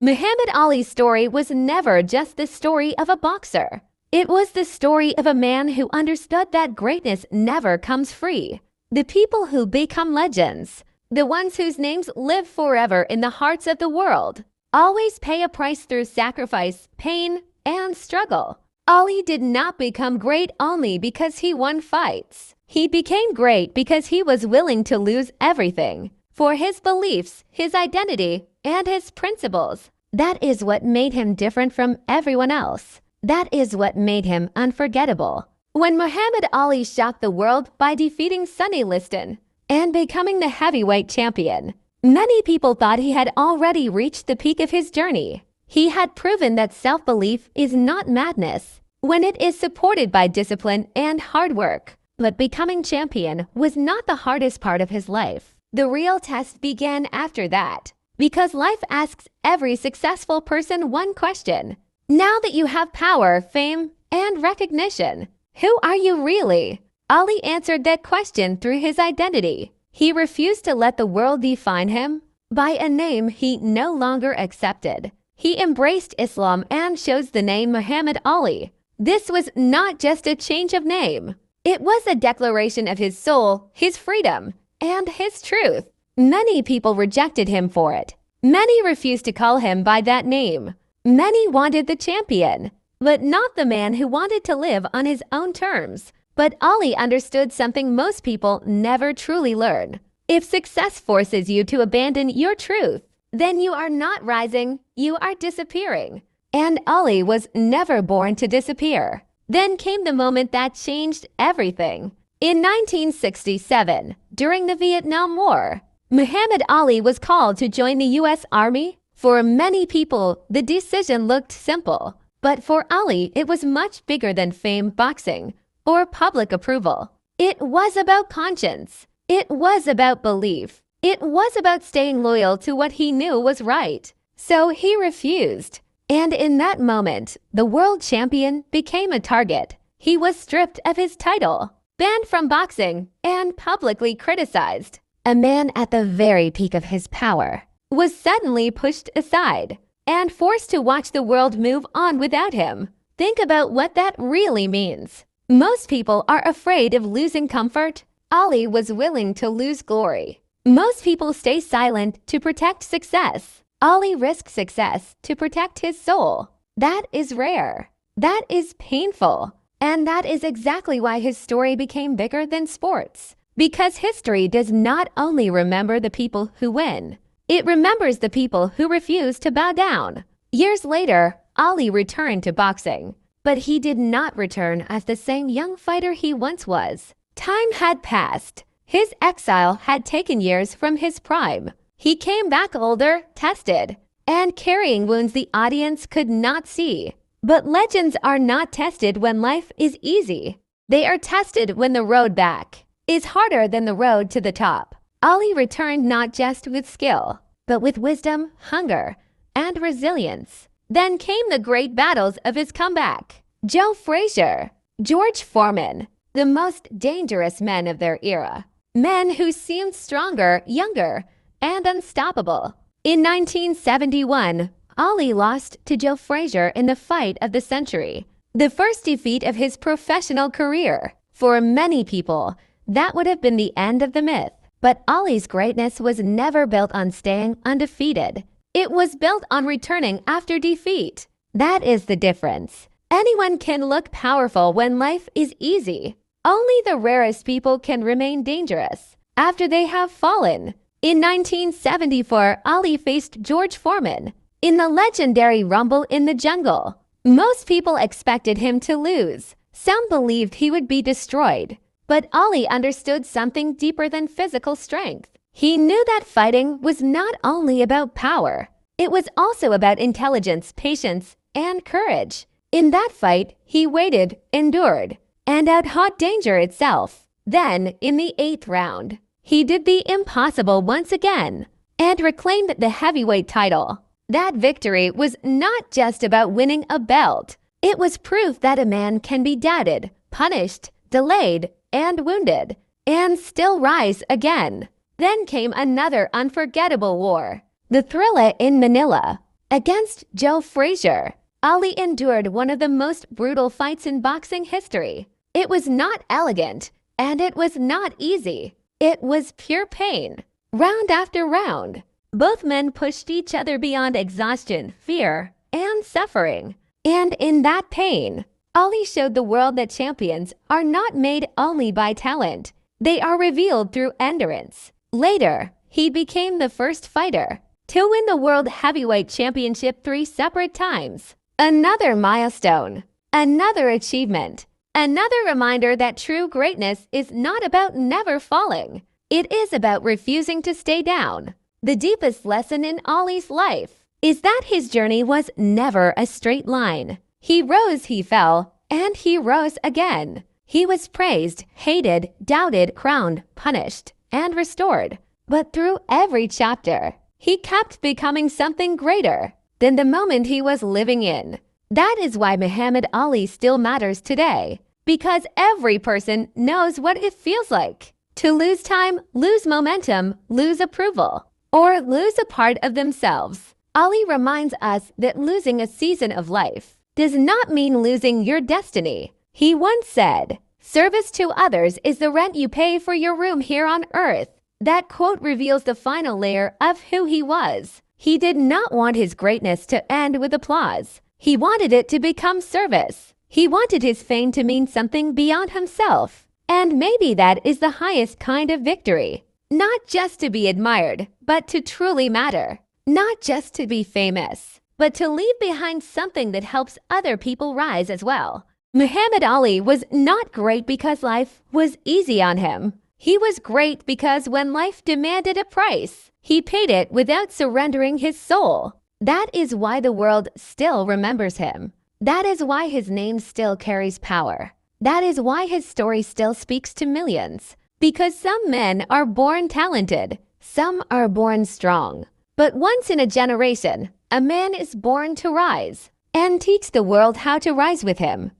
Muhammad Ali's story was never just the story of a boxer. It was the story of a man who understood that greatness never comes free. The people who become legends, the ones whose names live forever in the hearts of the world, always pay a price through sacrifice, pain, and struggle. Ali did not become great only because he won fights. He became great because he was willing to lose everything for his beliefs, his identity, and his principles. That is what made him different from everyone else. That is what made him unforgettable. When Muhammad Ali shocked the world by defeating Sonny Liston and becoming the heavyweight champion, many people thought he had already reached the peak of his journey. He had proven that self-belief is not madness when it is supported by discipline and hard work. But becoming champion was not the hardest part of his life. The real test began after that, because life asks every successful person one question. Now that you have power, fame, and recognition, who are you really? Ali answered that question through his identity. He refused to let the world define him by a name he no longer accepted. He embraced Islam and chose the name Muhammad Ali. This was not just a change of name. It was a declaration of his soul, his freedom, and his truth. Many people rejected him for it. Many refused to call him by that name. Many wanted the champion, but not the man who wanted to live on his own terms. But Ali understood something most people never truly learn. If success forces you to abandon your truth, then you are not rising, you are disappearing. And Ali was never born to disappear. Then came the moment that changed everything. In 1967, during the Vietnam War, Muhammad Ali was called to join the U.S. Army. For many people, the decision looked simple. But for Ali, it was much bigger than fame, boxing, or public approval. It was about conscience. It was about belief. It was about staying loyal to what he knew was right. So he refused. And in that moment, the world champion became a target. He was stripped of his title, banned from boxing, and publicly criticized. A man at the very peak of his power was suddenly pushed aside and forced to watch the world move on without him. Think about what that really means. Most people are afraid of losing comfort. Ali was willing to lose glory. Most people stay silent to protect success. Ali risked success to protect his soul. That is rare. That is painful. And that is exactly why his story became bigger than sports. Because history does not only remember the people who win, it remembers the people who refuse to bow down. Years later, Ali returned to boxing, but he did not return as the same young fighter he once was. Time had passed. His exile had taken years from his prime. He came back older, tested, and carrying wounds the audience could not see. But legends are not tested when life is easy. They are tested when the road back is harder than the road to the top. Ali returned not just with skill, but with wisdom, hunger, and resilience. Then came the great battles of his comeback. Joe Frazier, George Foreman, the most dangerous men of their era. Men who seemed stronger, younger, and unstoppable. In 1971, Ali lost to Joe Frazier in the fight of the century, the first defeat of his professional career. For many people, that would have been the end of the myth. But Ali's greatness was never built on staying undefeated. It was built on returning after defeat. That is the difference. Anyone can look powerful when life is easy. Only the rarest people can remain dangerous after they have fallen. In 1974, Ali faced George Foreman in the legendary Rumble in the Jungle. Most people expected him to lose. Some believed he would be destroyed. But Ali understood something deeper than physical strength. He knew that fighting was not only about power. It was also about intelligence, patience, and courage. In that fight, he waited, endured, and out-fought danger itself. Then, in the 8th round, he did the impossible once again and reclaimed the heavyweight title. That victory was not just about winning a belt. It was proof that a man can be doubted, punished, delayed, and wounded, and still rise again. Then came another unforgettable war, the Thrilla in Manila. Against Joe Frazier, Ali endured one of the most brutal fights in boxing history. It was not elegant, and it was not easy. It was pure pain. Round after round, both men pushed each other beyond exhaustion, fear, and suffering. And in that pain, Ali showed the world that champions are not made only by talent. They are revealed through endurance. Later, he became the first fighter to win the World Heavyweight Championship 3 separate times. Another milestone, another achievement, another reminder that true greatness is not about never falling. It is about refusing to stay down. The deepest lesson in Ali's life is that his journey was never a straight line. He rose, he fell, and he rose again. He was praised, hated, doubted, crowned, punished, and restored. But through every chapter, he kept becoming something greater than the moment he was living in. That is why Muhammad Ali still matters today, because every person knows what it feels like to lose time, lose momentum, lose approval, or lose a part of themselves. Ali reminds us that losing a season of life does not mean losing your destiny. He once said, "Service to others is the rent you pay for your room here on earth." That quote reveals the final layer of who he was. He did not want his greatness to end with applause. He wanted it to become service. He wanted his fame to mean something beyond himself. And maybe that is the highest kind of victory. Not just to be admired, but to truly matter. Not just to be famous, but to leave behind something that helps other people rise as well. Muhammad Ali was not great because life was easy on him. He was great because when life demanded a price, he paid it without surrendering his soul. That is why the world still remembers him. That is why his name still carries power. That is why his story still speaks to millions. Because some men are born talented, some are born strong. But once in a generation, a man is born to rise and teach the world how to rise with him.